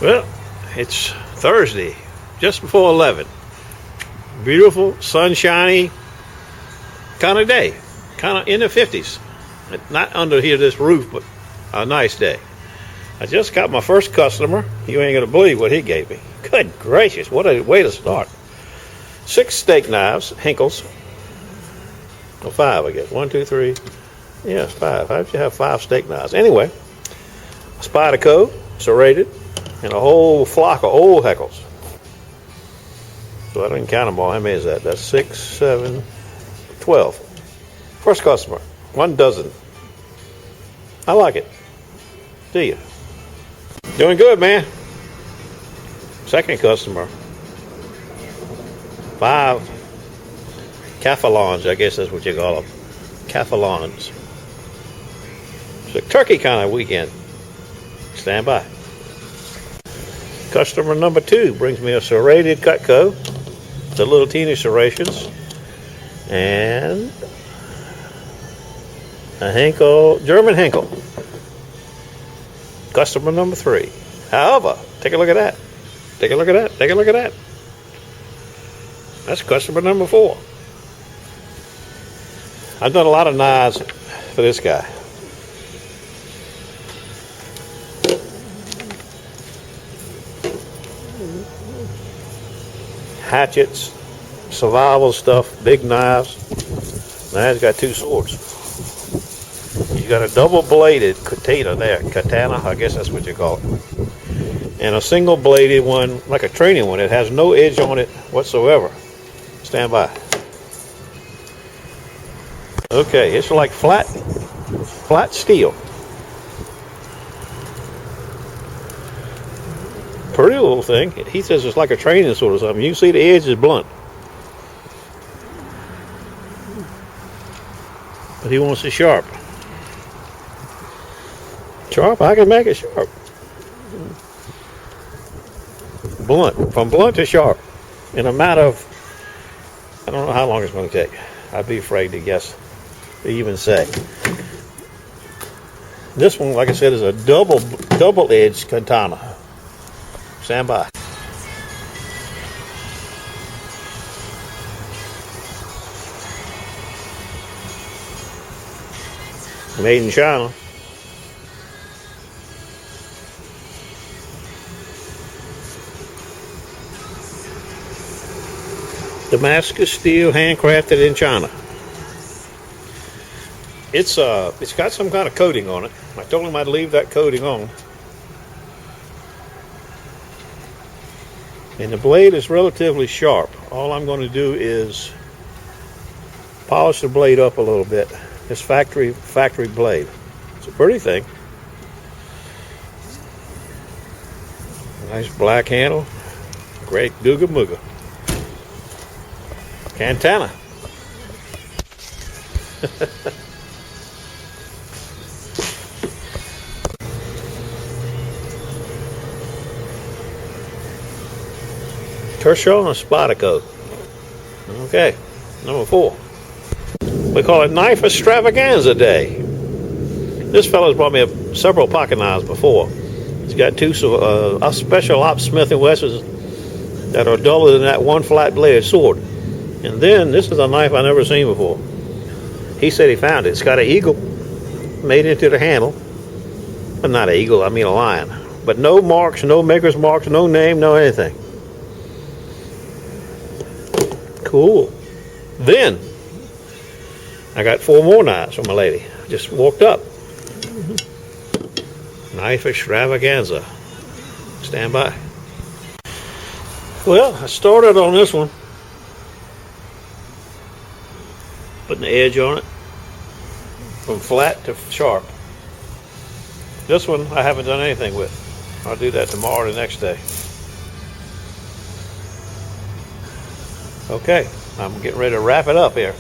Well, it's Thursday, just before 11. Beautiful, sunshiny kind of day, kind of in the 50s. Not under here, this roof, but a nice day. I just got my first customer. You ain't gonna believe what he gave me. Good gracious, what a way to start. 6 steak knives, Henkel's. Well, 5, I guess. 1, 2, 3. Yeah, 5. How'd you have 5 steak knives? Anyway, Spyderco, serrated, and a whole flock of old Heckles. So I didn't count them all. How many is that? That's 6, 7, 12. First customer, 1 dozen. I like it. Do you? Doing good, man. Second customer, 5 Cathalons, I guess that's what you call them. Cathalons. It's a turkey kind of weekend. Stand by. Customer number 2 brings me a serrated Cutco. The little teeny serrations. And a Henkel, German Henkel. Customer number 3. However, take a look at that. Take a look at that. Take a look at that. That's customer number 4. I've done a lot of knives for this guy. Hatchets, survival stuff, big knives. Now he's got 2 swords. He's got a double-bladed katana, I guess that's what you call it. And a single-bladed one, like a training one. It has no edge on it whatsoever. Stand by. Okay, it's like flat steel. Pretty little thing. He says it's like a training sword or something. You can see the edge is blunt. But he wants it sharp. Sharp? I can make it sharp. Blunt. From blunt to sharp. In a matter of, I don't know how long it's going to take. I'd be afraid to guess, to even say. This one, like I said, is a double-edged katana. Stand by. Made in China. Damascus steel, handcrafted in China. It's got some kind of coating on it. I told him I'd leave that coating on. And the blade is relatively sharp. All I'm going to do is polish the blade up a little bit. This factory blade. It's a pretty thing. Nice black handle. Great Googa Mooga. Cantana. Kershaw and Spyderco. Okay, number 4. We call it Knife Extravaganza Day. This fellow's brought me several pocket knives before. He's got 2 special ops Smith & Wessons that are duller than that 1 flat bladed sword. And then, this is a knife I've never seen before. He said he found it. It's got an eagle made into the handle. But not an eagle, I mean a lion. But no marks, no maker's marks, no name, no anything. Cool. Then, I got 4 more knives from a lady. Just walked up. Knife Extravaganza. Stand by. Well, I started on this one. Putting the edge on it. From flat to sharp. This one I haven't done anything with. I'll do that tomorrow or the next day. Okay, I'm getting ready to wrap it up here.